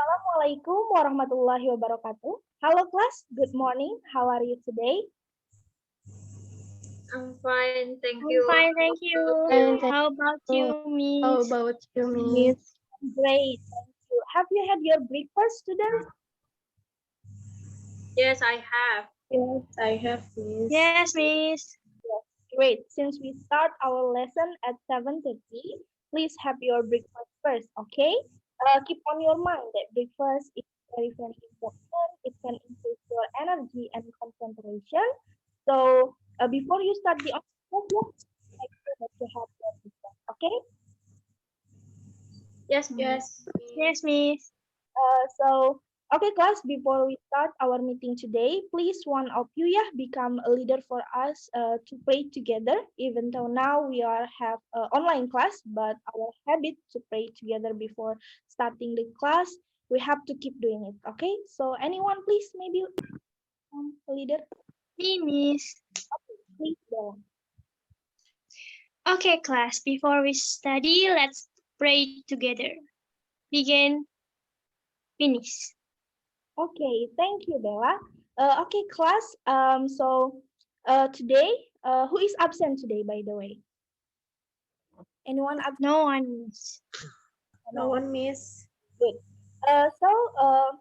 Assalamualaikum warahmatullahi wabarakatuh. Hello class, good morning. How are you today? I'm fine, thank I'm you. fine, thank you. Fine, thank How about you, How Miss? about you, Miss? Great, thank you. Have you had your breakfast, students? Yes, I have. Yes, I have, Miss. Yes, Miss. Yes, great. Since we start our lesson at 7:30, please have your breakfast first, okay? Keep on your mind that breakfast is very, very important. It can increase your energy and concentration. So, before you start the lesson, make sure that you have your breakfast, okay? Yes, Yes, Yes, Miss. Okay, class, before we start our meeting today, please one of you, become a leader for us to pray together. Even though now we have online class, but our habit to pray together before starting the class, we have to keep doing it. Okay, so anyone, please, maybe a leader, Me, Miss. please go. Okay, class, before we study, let's pray together. Begin, finish. Okay, thank you, Bella. Okay, class. Today, who is absent today, by the way? Anyone absent? No one, Miss. no one, Miss. Good. Uh, so, uh,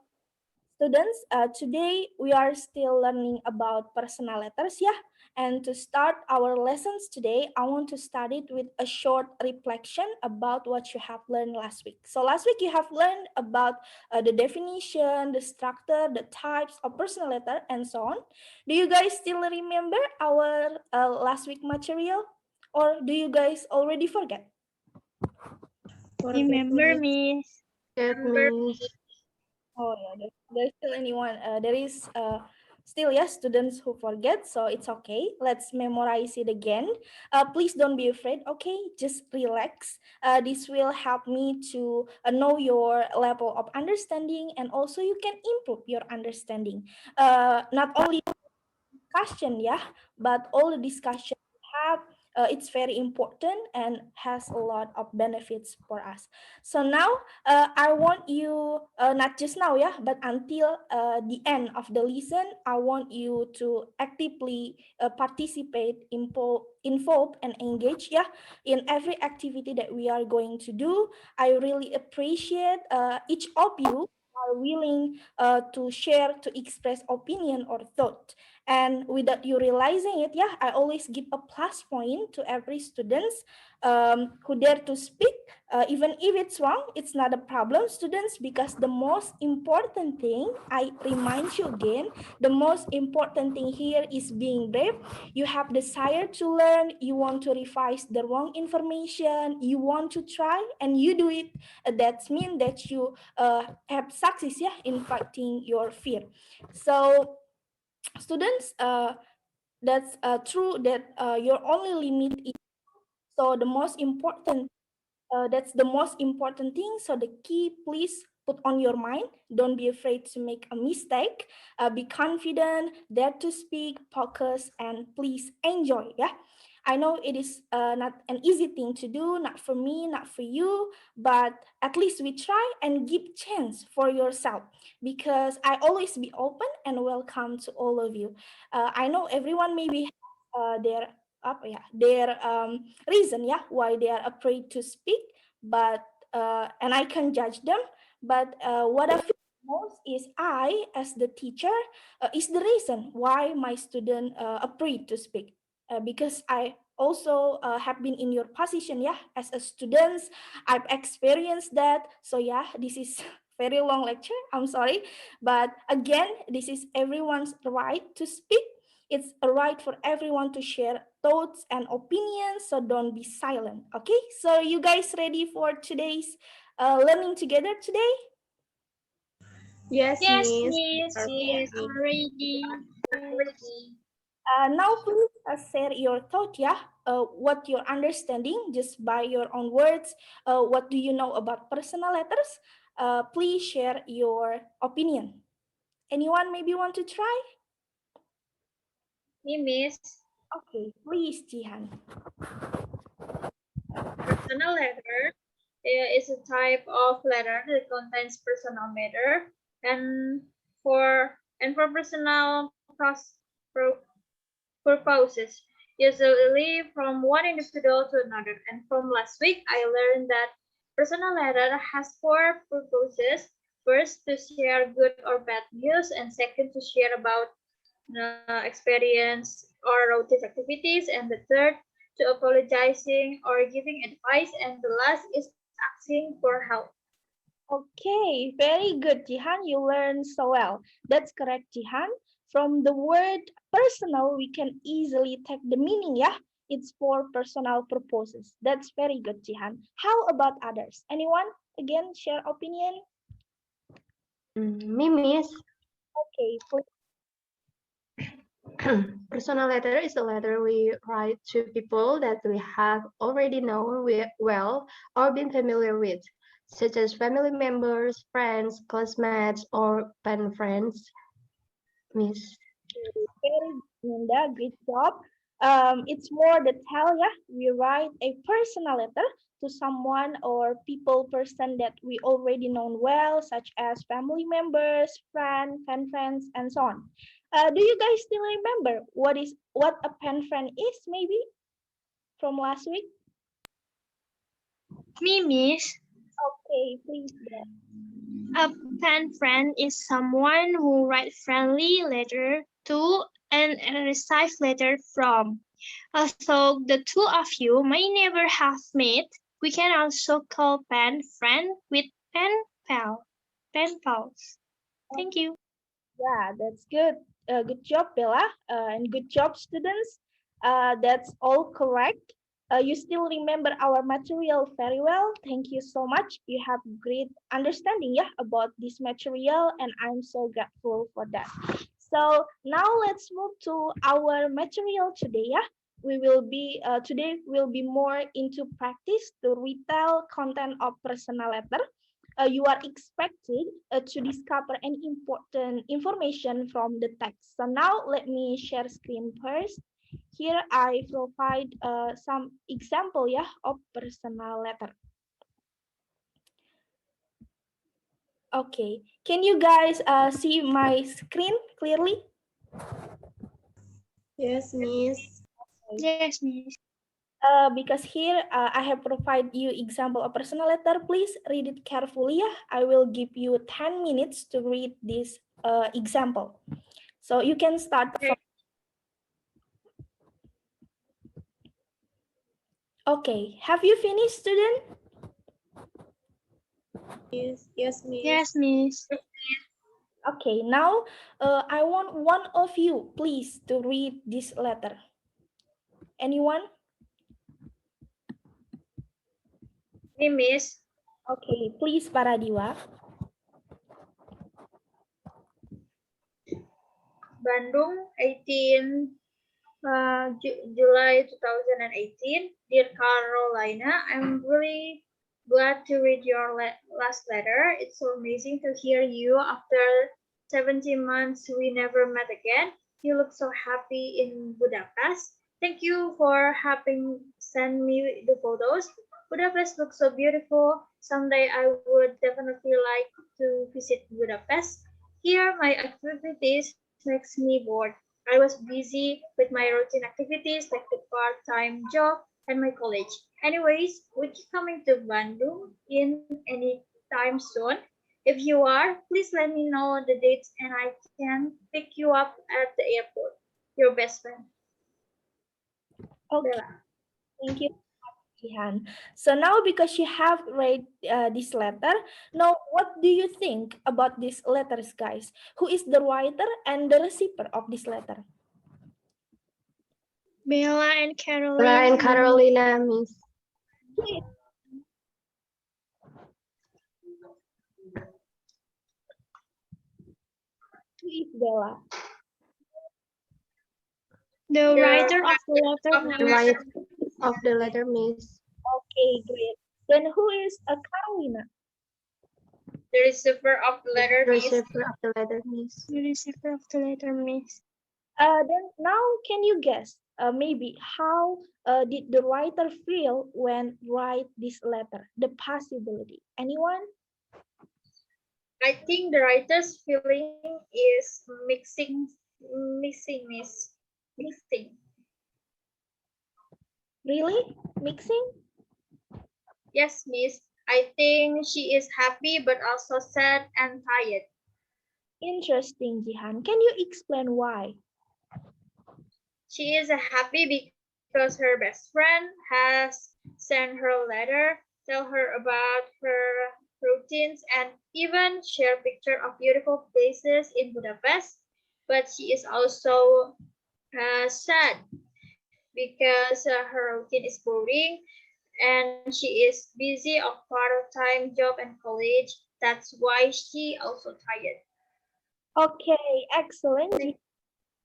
Students, today we are still learning about personal letters, And to start our lessons today, I want to start it with a short reflection about what you have learned last week. So last week you have learned about the definition, the structure, the types of personal letter, and so on. Do you guys still remember our last week material, or do you guys already forget? Forget, Remember, Miss. Miss. Get, Remember. Miss. Oh yeah, there's still anyone. There is still students who forget, so it's okay. Let's memorize it again. Please don't be afraid. Okay, just relax. This will help me to know your level of understanding, and also you can improve your understanding. Not only discussion, but all the discussion we have, it's very important and has a lot of benefits for us. So now I want you, not just now, but until the end of the lesson, I want you to actively participate, involve and engage, in every activity that we are going to do. I really appreciate each of you are willing to share, to express opinion or thought. And without you realizing it, I always give a plus point to every students who dare to speak. Even if it's wrong, it's not a problem, students, because the most important thing, I remind you again, the most important thing here is being brave. You have desire to learn, you want to revise the wrong information, you want to try, and you do it. That means that you have success, in fighting your fear. So students, that's true that your only limit is, so the most important, that's the most important thing. So the key, please put on your mind, don't be afraid to make a mistake, be confident, dare to speak, focus, and please enjoy. I know it is not an easy thing to do, not for me, not for you, but at least we try and give chance for yourself, because I always be open and welcome to all of you. I know everyone maybe their their reason, why they are afraid to speak, but and I can judge them, but what I feel most is, I as the teacher is the reason why my student afraid to speak, because I also have been in your position, as a student. I've experienced that. So this is very long lecture, I'm sorry, but again, this is everyone's right to speak. It's a right for everyone to share thoughts and opinions, so don't be silent. Okay, so you guys ready for today's learning together today? Yes, Yes, Miss. Miss. Yes, Already. ready. Now please share your thought, what you're understanding just by your own words. What do you know about personal letters? Please share your opinion. Anyone maybe want to try? Me, Miss. Okay, please, Jihan. Personal letter is a type of letter that contains personal matter, and for personal purposes, usually from one individual to another. And from last week, I learned that personal letter has four purposes. First, to share good or bad news, and second, to share about experience or routine activities, and the third, to apologizing or giving advice, and the last is asking for help. Okay, very good, Jihan. You learned so well. That's correct, Jihan. From the word personal, we can easily take the meaning, yeah? It's for personal purposes. That's very good, Jihan. How about others? Anyone? Again, share opinion? Me, Miss. Okay, Personal letter is a letter we write to people that we have already known well or been familiar with, such as family members, friends, classmates, or pen friends. Miss. very good, Linda. Great job. It's more the tell, yeah. We write a personal letter to someone or people person that we already know well, such as family members, pen friends, and so on. Do you guys still remember what a pen friend is? Maybe from last week. Me, Miss. Okay, please. A pen friend is someone who write friendly letter to and receive letter from. Although the two of you may never have met, we can also call pen friend with pen pal, pen pals. Thank you. Yeah, that's good. Good job, Bella, and good job, students. That's all correct. You still remember our material very well. Thank you so much. You have great understanding, yeah, about this material, and I'm so grateful for that. So now let's move to our material today. Yeah, we will be today will be more into practice to retell content of personal letter. You are expected to discover any important information from the text. So now let me share screen first. Here I provide some example, yeah, of personal letter. Okay, can you guys see my screen clearly? Yes, Miss. Yes, Miss. Because here I have provided you example of personal letter. Please read it carefully. Yeah? I will give you 10 minutes to read this example. So you can start from. Okay, have you finished, student? Yes, Miss. Yes, Miss. Okay, now I want one of you, please, to read this letter. Anyone? Me, Miss. Okay, please, Paradiwa. Bandung, 18 July 2018. Dear Carolina, I'm really glad to read your last letter. It's so amazing to hear you after 17 months we never met again. You look so happy in Budapest. Thank you for having sent me the photos. Budapest looks so beautiful. Someday I would definitely like to visit Budapest. Here, my activities makes me bored. I was busy with my routine activities like the part-time job and my college. Anyways, would you coming to Bandung in any time soon? If you are, please let me know the dates and I can pick you up at the airport. Your best friend, Okay, Bella. thank you, Jihan. So now because you have read this letter, now what do you think about these letters, guys? Who is the writer and the receiver of this letter? Bella and Caroline. Bella and Carolina, Miss. Yes. Who is Bella? The The writer of the letter, The Miss. right of the letter, Miss. Okay, great. Then who is Carolina? the receiver of the letter, The Miss. receiver of the letter, Miss. The receiver of the letter, Miss. Then now can you guess maybe how did the writer feel when write this letter? The possibility. Anyone? I think the writer's feeling is mixing. Really? Mixing? Yes, miss. I think she is happy but also sad and tired. Interesting, Jihan. Can you explain why? She is happy because her best friend has sent her a letter, tell her about her routines, and even share picture of beautiful places in Budapest. But she is also sad because her routine is boring and she is busy of part-time job and college. That's why she also tired. Okay, excellent.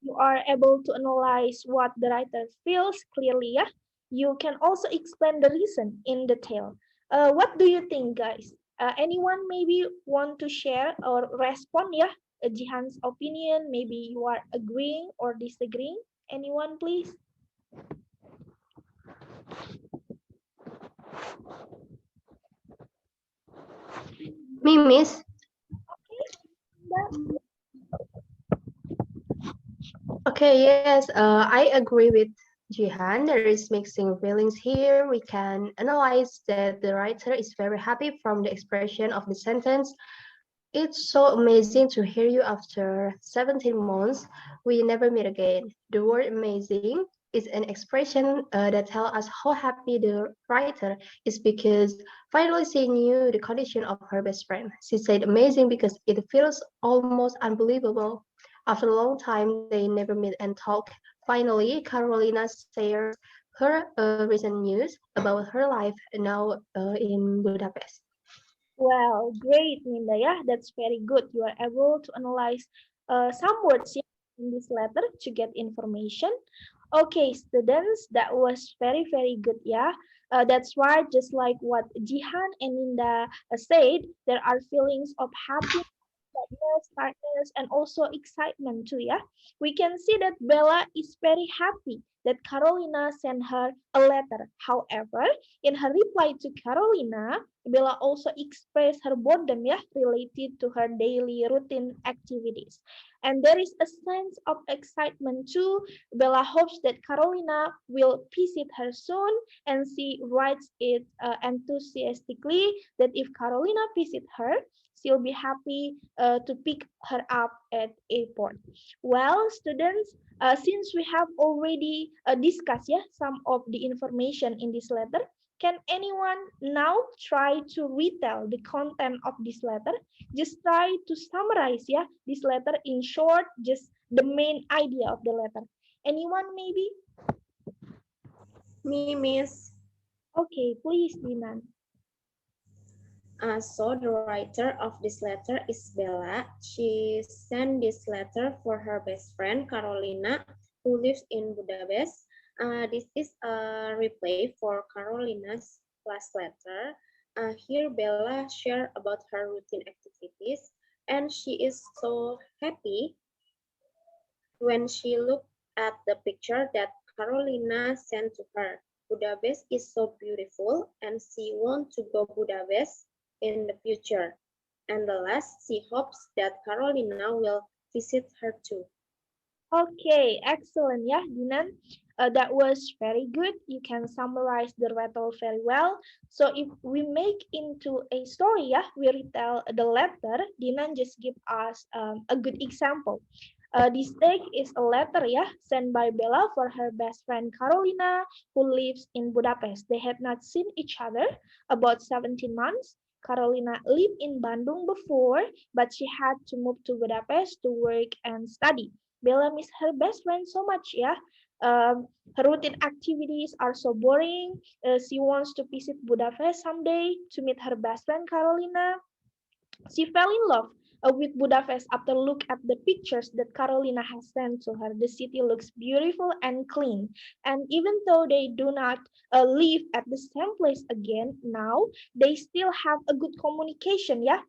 You are able to analyze what the writer feels clearly, yeah? You can also explain the reason in detail. What do you think, guys? Anyone maybe want to share or respond, yeah? Jihan's opinion, maybe you are agreeing or disagreeing. Anyone, please? Me, miss. Okay, yes, I agree with Jihan. There is mixing feelings here. We can analyze that the writer is very happy from the expression of the sentence. It's so amazing to hear you after 17 months. We never meet again. The word amazing is an expression that tells us how happy the writer is because finally she knew the condition of her best friend. She said amazing because it feels almost unbelievable. After a long time, they never meet and talk. Finally, Carolina shares her recent news about her life now in Budapest. Well, great, Ninda. Yeah, that's very good. You are able to analyze some words, yeah, in this letter to get information. Okay, students, that was very, very good. Yeah, that's right. Just like what Jihan and Ninda said, there are feelings of happiness, sadness, and also excitement too. Yeah, we can see that Bella is very happy that Carolina sent her a letter. However, in her reply to Carolina, Bella also expressed her boredom, yeah, related to her daily routine activities. And there is a sense of excitement too. Bella hopes that Carolina will visit her soon, and she writes it enthusiastically that if Carolina visit her, she'll be happy to pick her up at airport. Well, students, since we have already discussed, yeah, some of the information in this letter, can anyone now try to retell the content of this letter? Just try to summarize, yeah, this letter in short, just the main idea of the letter. Anyone maybe? Me, miss. Okay, please, Dinan. So the writer of this letter is Bella. She sent this letter for her best friend Carolina, who lives in Budapest. This is a replay for Carolina's last letter. Here Bella shared about her routine activities, and she is so happy when she looked at the picture that Carolina sent to her. Budapest is so beautiful, and she wants to go Budapest in the future. And the last, she hopes that Carolina will visit her too. Okay, excellent. Yeah, Dinan, that was very good. You can summarize the letter very well. So if we make into a story, yeah, we retell the letter. Dinan just give us a good example. This text is a letter, yeah, sent by Bella for her best friend Carolina, who lives in Budapest. They had not seen each other about 17 months. Carolina lived in Bandung before, but she had to move to Budapest to work and study. Bella miss her best friend so much, yeah. Her routine activities are so boring. She wants to visit Budapest someday to meet her best friend Carolina. She fell in love with Budapest after look at the pictures that Carolina has sent to her. The city looks beautiful and clean. And even though they do not live at the same place again now, they still have a good communication, yeah?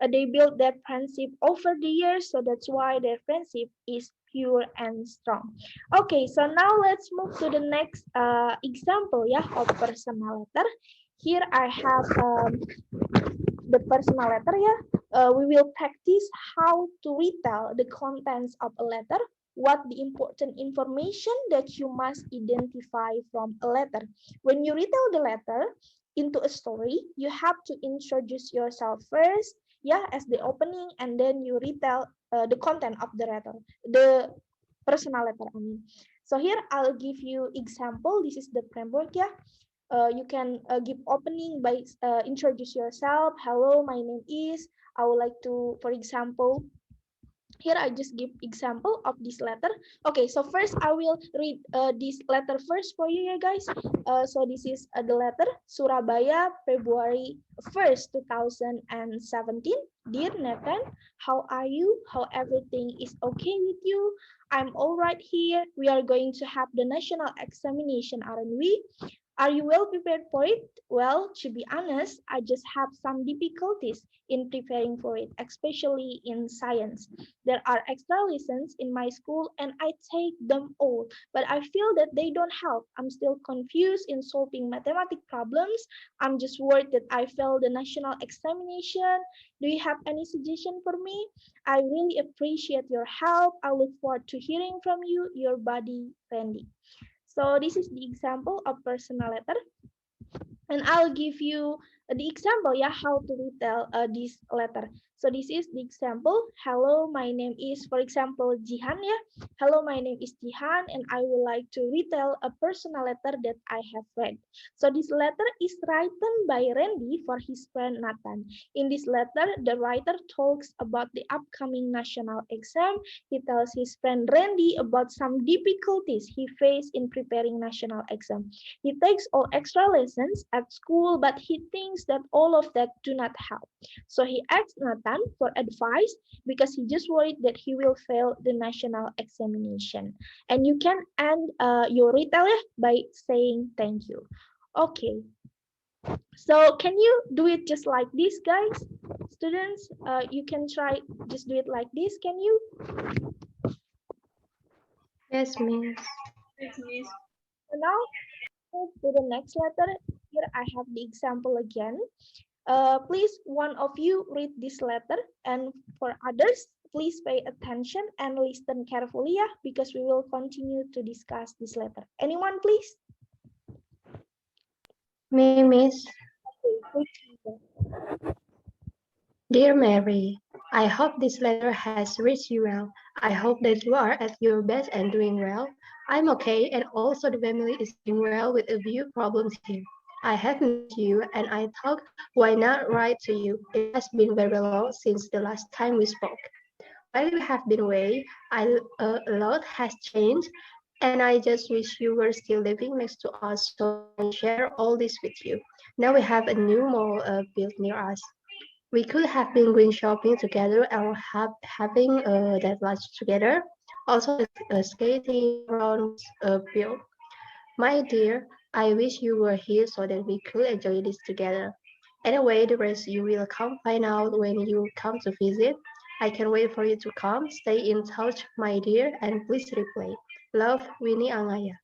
They built their friendship over the years, so that's why their friendship is pure and strong. Okay, so now let's move to the next example, yeah, of personal letter. Here I have the personal letter, yeah. We will practice how to retell the contents of a letter, what the important information that you must identify from a letter. When you retell the letter into a story, you have to introduce yourself first, yeah, as the opening, and then you retell the content of the letter, the personal letter, I mean. So here I'll give you example. This is the framework, yeah. You can give opening by introduce yourself. Hello, my name is. I would like to, for example, here I just give example of this letter. Okay, so first I will read this letter first for you, guys. So this is the letter Surabaya, February 1st, 2017. Dear Nathan, how are you? How everything is okay with you? I'm all right here. We are going to have the national examination, aren't we? Are you well prepared for it? Well, to be honest, I just have some difficulties in preparing for it, especially in science. There are extra lessons in my school and I take them all, but I feel that they don't help. I'm still confused in solving mathematics problems. I'm just worried that I failed the national examination. Do you have any suggestion for me? I really appreciate your help. I look forward to hearing from you. Your buddy, Wendi. So this is the example of personal letter. And I'll give you the example, yeah, how to retell this letter. So this is the example. Hello, my name is, for example, Jihan, yeah. Hello, my name is Jihan, and I would like to retell a personal letter that I have read. So this letter is written by Randy for his friend Nathan. In this letter, the writer talks about the upcoming national exam. He tells his friend Randy about some difficulties he faced in preparing national exam. He takes all extra lessons at school, but he thinks that all of that do not help. So he asks Nathan for advice because he just worried that he will fail the national examination. And you can end your retell by saying thank you. Okay, so can you do it just like this, guys? Students, you can try just do it like this. Can you? Yes, Miss. Yes, Miss. So now move to the next letter. Here I have the example again. Please, one of you read this letter, and for others, please pay attention and listen carefully, yeah, because we will continue to discuss this letter. Anyone, please? Me, Miss. Okay, please. Dear Mary, I hope this letter has reached you well. I hope that you are at your best and doing well. I'm okay, and also the family is doing well with a few problems here. I have missed you, and I thought, why not write to you? It has been very long since the last time we spoke. While we have been away, a lot has changed, and I just wish you were still living next to us so I can share all this with you. Now we have a new mall built near us. We could have been going shopping together or having that lunch together. Also, the skating ground was built. My dear, I wish you were here so that we could enjoy this together. Anyway, the rest you will come find out when you come to visit. I can wait for you to come. Stay in touch, my dear, and please reply. Love, Winnie Angaya.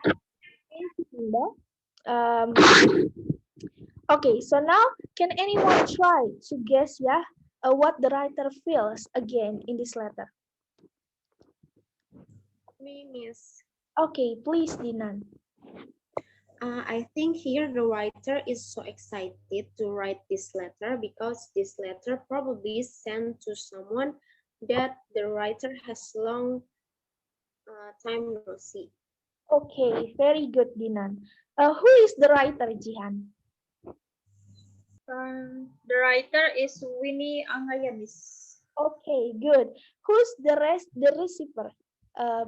Thank you, Linda. Um, okay, so now can anyone try to guess, yeah, what the writer feels again in this letter? Me, Miss. Okay, please, Dinan. I think here the writer is so excited to write this letter because this letter probably sent to someone that the writer has long time no see. Okay, very good, Dinan. Who is the writer, Jihan? The writer is Winnie Angaya, Miss. Okay, good. Who's the receiver?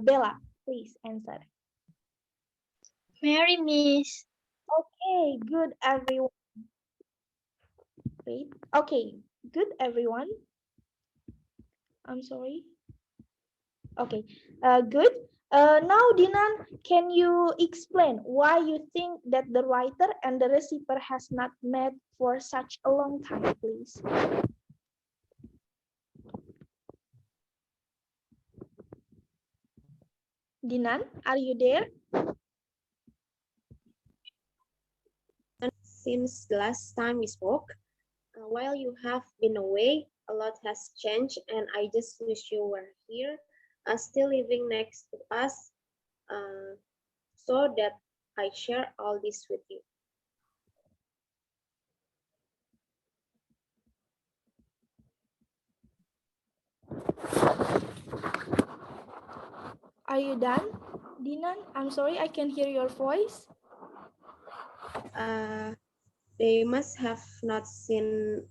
Bella, please answer. Mary, Miss. Okay, good, everyone. Wait. Okay, good, everyone. I'm sorry. Okay, good. Now, Dinan, can you explain why you think that the writer and the receiver has not met for such a long time, please? Dinan, are you there? Since the last time we spoke, while you have been away, a lot has changed, and I just wish you were here, still living next to us, so that I share all this with you. Are you done, Dinan? I'm sorry, I can hear your voice. They must have not seen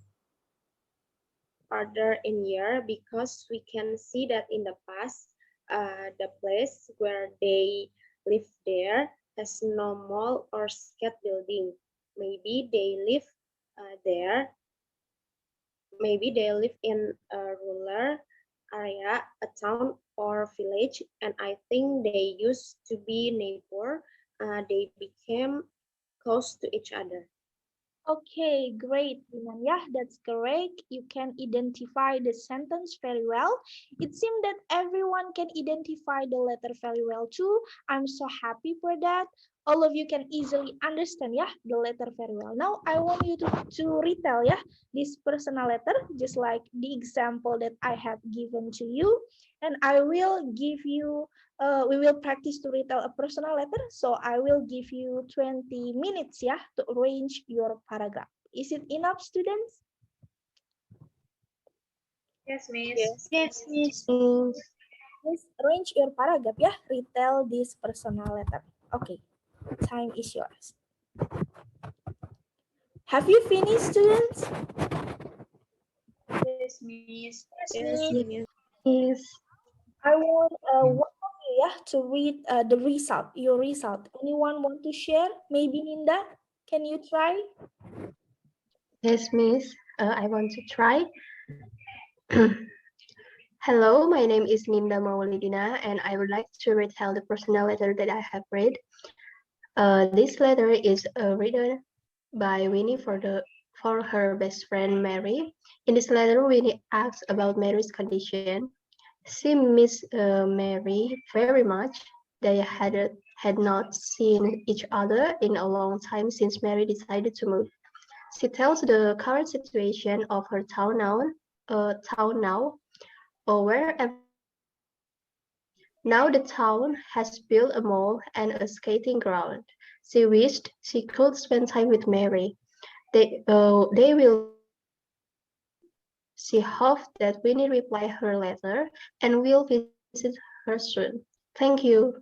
further in year because we can see that in the past, the place where they live there has no mall or skate building. Maybe they live there. Maybe they live in a rural area, a town or village, and I think they used to be neighbor. They became close to each other. Okay, great, Dinan. Yeah, that's correct. You can identify the sentence very well. It seems that everyone can identify the letter very well too. I'm so happy for that. All of you can easily understand, yeah, the letter very well. Now, I want you to retell, yeah, this personal letter, just like the example that I have given to you. And I will give you we will practice to retell a personal letter. So I will give you 20 minutes, yeah, to arrange your paragraph. Is it enough, students? Yes, Miss. Yes. Yes, Miss. Please arrange your paragraph, yeah. Retell this personal letter. Okay, time is yours. Have you finished, students? Yes, Miss. Yes, yes. Yes. I want one of you, yeah, to read the result, your result. Anyone want to share? Maybe Ninda, can you try? Yes, Miss. I want to try. Hello, my name is Ninda Maulidina, and I would like to retell the personal letter that I have read. This letter is written by Winnie for her best friend Mary. In this letter, Winnie asks about Mary's condition. She missed Mary very much. They had not seen each other in a long time since Mary decided to move. She tells the current situation of her town now, where now the town has built a mall and a skating ground. She wished she could spend time with Mary. They will. She hopes that Winnie reply her letter and will visit her soon. Thank you.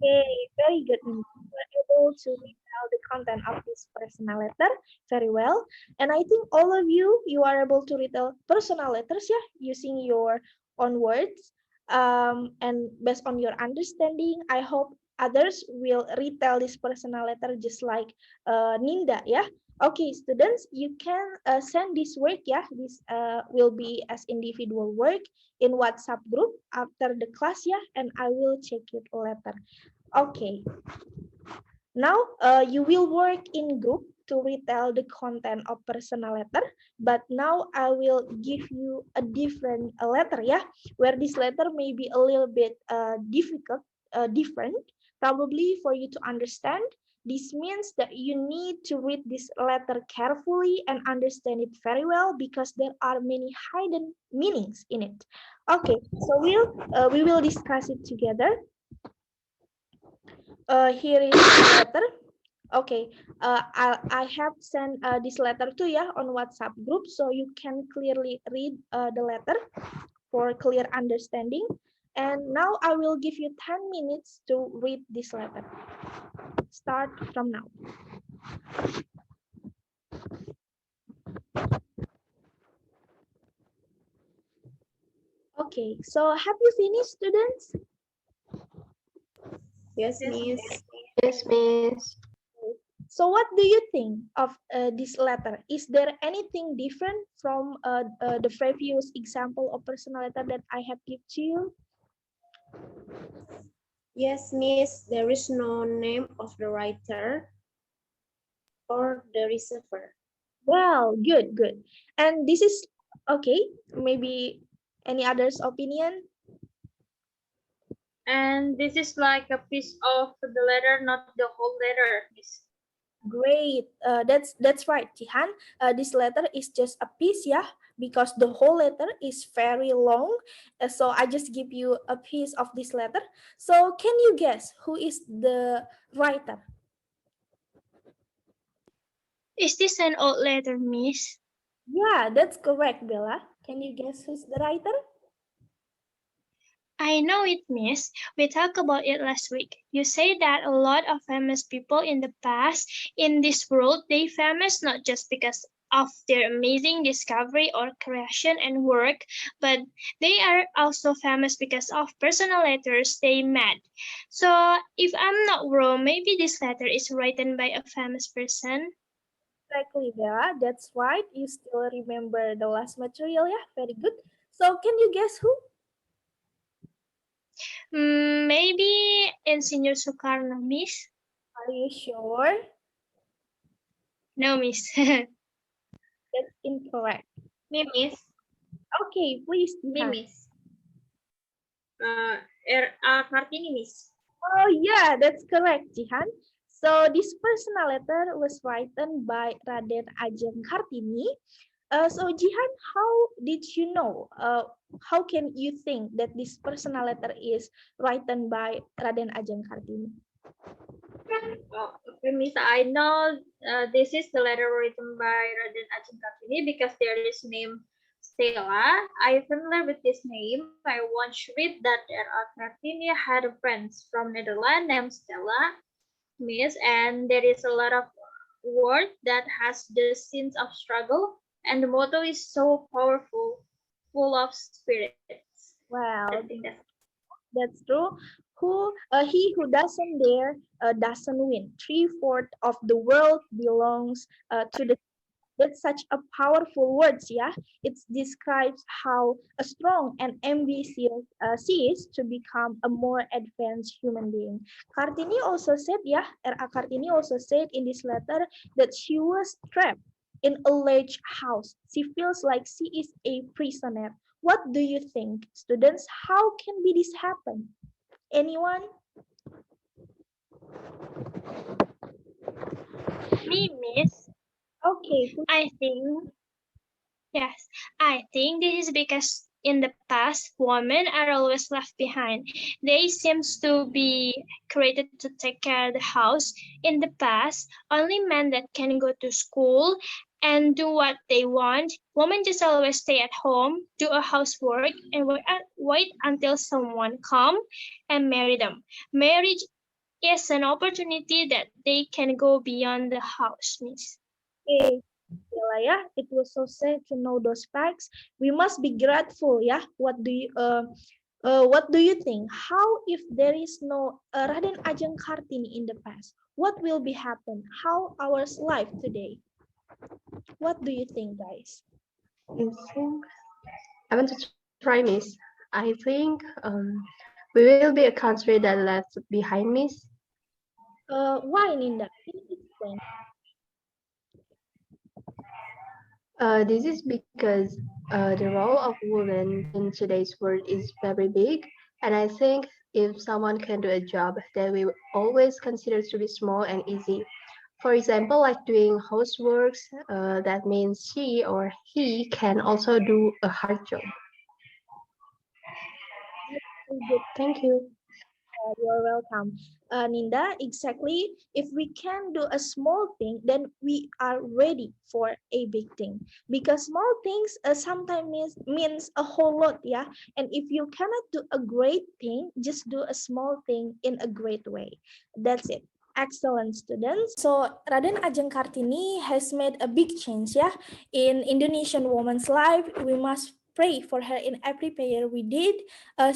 Okay, very good. You were able to retell the content of this personal letter very well. And I think all of you, you are able to retell personal letters, yeah, using your own words. And based on your understanding, I hope others will retell this personal letter just like Ninda, yeah. Okay, students, you can send this work, yeah. This will be as individual work in WhatsApp group after the class, yeah, and I will check it later. Okay, now you will work in group to retell the content of personal letter, but now I will give you a different letter, yeah, where this letter may be a little bit different, probably for you to understand. This means that you need to read this letter carefully and understand it very well because there are many hidden meanings in it. Okay, so we will discuss it together. Here is the letter. Okay, I have sent this letter to you on WhatsApp group, so you can clearly read the letter for clear understanding. And now I will give you 10 minutes to read this letter. Start from now. Okay, so have you finished, students? Yes, Yes, Miss. Yes, Miss. So what do you think of this letter? Is there anything different from the previous example of personal letter that I have given to you? Yes, Miss, there is no name of the writer or the receiver. Well, good, good. And this is okay. Maybe any other's opinion? And this is like a piece of the letter, not the whole letter, Miss. Great. That's right, Jihan. This letter is just a piece, yeah, because the whole letter is very long. So I just give you a piece of this letter. So can you guess who is the writer? Is this an old letter, Miss? Yeah, that's correct, Bella. Can you guess who's the writer? I know it, Miss. We talked about it last week. You say that a lot of famous people in the past in this world, they famous not just because of their amazing discovery or creation and work, but they are also famous because of personal letters they met. So if I'm not wrong, maybe this letter is written by a famous person. Exactly, Bella. That's right. You still remember the last material, yeah? Very good. So can you guess who? Maybe Engineer Soekarno, Miss? Are you sure? No, Miss. That's incorrect. Me, Miss. Okay, please, Me, Jihan. Miss. R.A. Kartini, Miss. Oh yeah, that's correct, Jihan. So this personal letter was written by Raden Ajeng Kartini. So Jihan, how did you know? How can you think that this personal letter is written by Raden Ajeng Kartini? Oh, okay, Miss. I know this is the letter written by Raden Ajeng Kartini because there is name Stella. I am familiar with this name. I once read that R.A. Kartini had a friend from Netherlands named Stella, Miss, and there is a lot of word that has the sense of struggle, and the motto is so powerful, full of spirits. I think Well, that's that's true. He who doesn't dare doesn't win. Three-fourths of the world belongs to the. That's such a powerful words, yeah. It describes how a strong and ambitious she is to become a more advanced human being. Kartini also said, yeah, R.A. Kartini also said in this letter that she was trapped in a large house. She feels like she is a prisoner. What do you think, students? How can be this happen? Anyone? Me, Miss. Okay, I think Yes, I think this is because in the past, women are always left behind. They seems to be created to take care of the house. In the past, only men that can go to school and do what they want. Women just always stay at home, do a housework, and wait until someone come and marry them. Marriage is an opportunity that they can go beyond the house, miss. okay. Bella, ya, it was so sad to know those facts. We must be grateful, ya. What do you think? How if there is no Raden Ajeng Kartini in the past? What will be happen? How our life today? What do you think, guys? I think I want to try, Miss. I think we will be a country that left behind, Miss. Why, Ninda? Can you explain? This is because the role of women in today's world is very big, and I think if someone can do a job that we always consider to be small and easy, for example, like doing housework, that means she or he can also do a hard job. Thank you. You're welcome. Ninda, exactly. If we can do a small thing, then we are ready for a big thing. Because small things sometimes means a whole lot, yeah? And if you cannot do a great thing, just do a small thing in a great way. That's it. Excellent, students. So Raden Ajeng Kartini has made a big change, yeah? In Indonesian woman's life, we must pray for her in every prayer we did.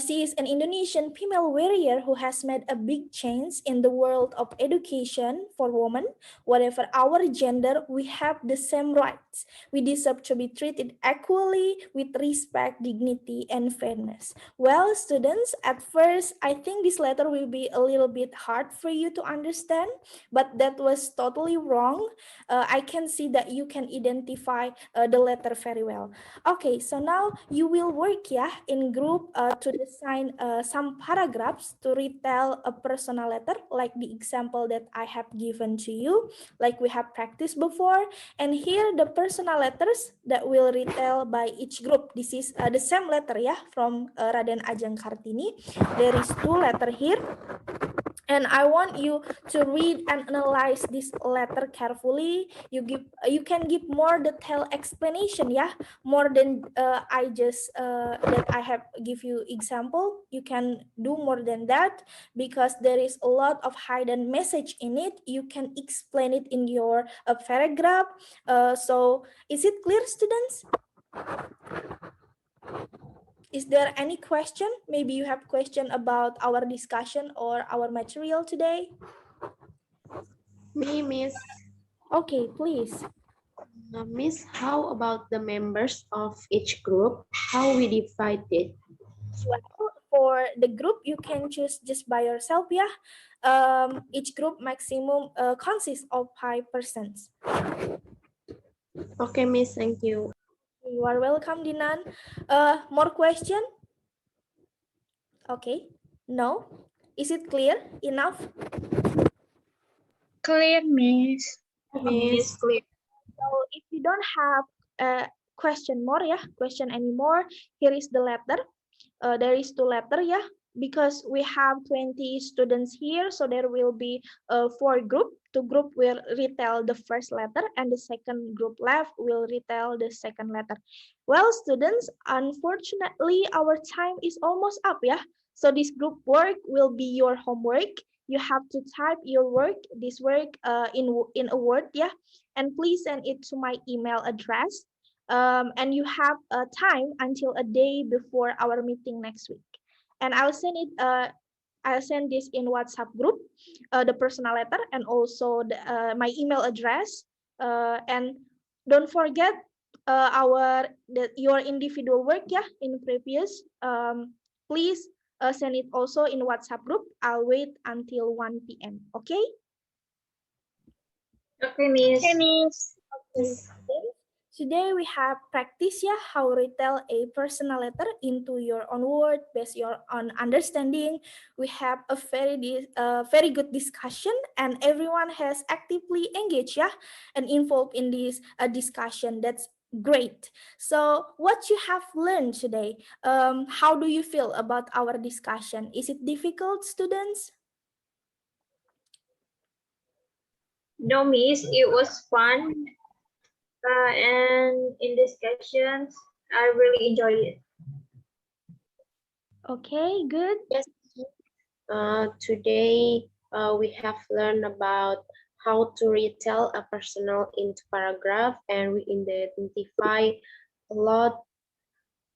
She is an Indonesian female warrior who has made a big change in the world of education for women. Whatever our gender, we have the same rights. We deserve to be treated equally with respect, dignity, and fairness. Well, students, at first, I think this letter will be a little bit hard for you to understand, but that was totally wrong. I can see that you can identify the letter very well. Okay, so now you will work in group to design some paragraphs to retell a personal letter, like the example that I have given to you, like we have practiced before. And here the personal letters that will retell by each group. This is the same letter from Raden Ajeng Kartini. There is 2 letter here. And I want you to read and analyze this letter carefully. You can give more detailed explanation, more than I just that I have give you example. You can do more than that because there is a lot of hidden message in it. You can explain it in your paragraph. So is it clear, students? Is there any question? Maybe you have question about our discussion or our material today? Me, Miss. Okay, please. Miss, how about the members of each group? How we divide it? Well, for the group, you can choose just by yourself, each group maximum consists of 5 persons. Okay, Miss, thank you. You are welcome, Dinan. More question? Okay. No? Is it clear enough? Clear, Miss. Miss. Clear. So if you don't have a question more, question anymore, here is the letter. There is 2 letter, because we have 20 students here, so there will be 4 group. 2 group will retell the first letter, and the second group left will retell the second letter. Well, students, unfortunately, our time is almost up, so this group work will be your homework. You have to type your work, this work in a word, and please send it to my email address. And you have time until a day before our meeting next week. And I'll send it. I'll send this in WhatsApp group, the personal letter, and also my email address. And don't forget your individual work, in previous. Please send it also in WhatsApp group. I'll wait until 1 p.m. Okay. Okay, Miss. Okay, Miss. Okay. Today we have practice how retell a personal letter into your own word based your own understanding. We have a very good discussion and everyone has actively engaged and involved in this discussion. That's great. So what you have learned today? How do you feel about our discussion? Is it difficult, students? No, Miss, it was fun. And in discussions, I really enjoyed it. Okay, good. Yes. Today we have learned about how to retell a personal into paragraph, and we identify a lot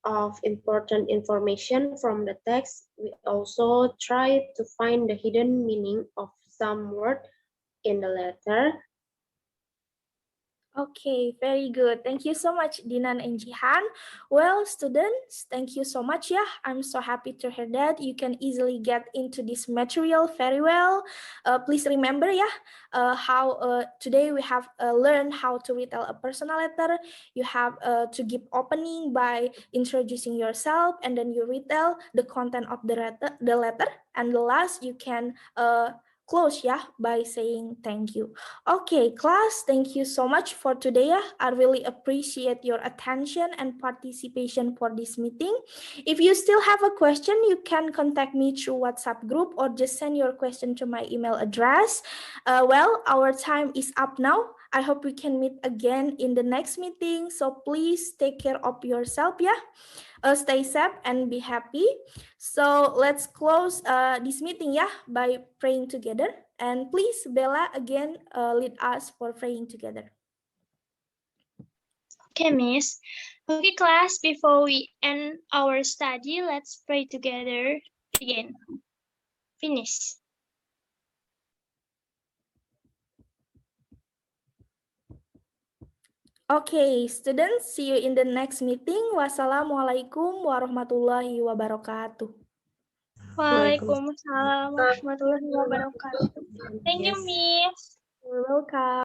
of important information from the text. We also try to find the hidden meaning of some word in the letter. Okay, very good. Thank you so much, Dinan and Jihan. Well, students, thank you so much. I'm so happy to hear that you can easily get into this material very well. Please remember, how today we have learned how to retell a personal letter. You have to give opening by introducing yourself, and then you retell the content of the letter, and the last you can close by saying thank you. Okay, class, thank you so much for today. I really appreciate your attention and participation for this meeting. If you still have a question, you can contact me through WhatsApp group or just send your question to my email address. Well, our time is up now. I hope we can meet again in the next meeting. So please take care of yourself, stay safe and be happy. So let's close this meeting by praying together. And please, Bella, again lead us for praying together. Okay, Miss. Okay, class, before we end our study, let's pray together again. Finish. Okay, students, see you in the next meeting. Wassalamualaikum warahmatullahi wabarakatuh. Waalaikumsalam warahmatullahi wabarakatuh. Thank you, Miss. You're welcome.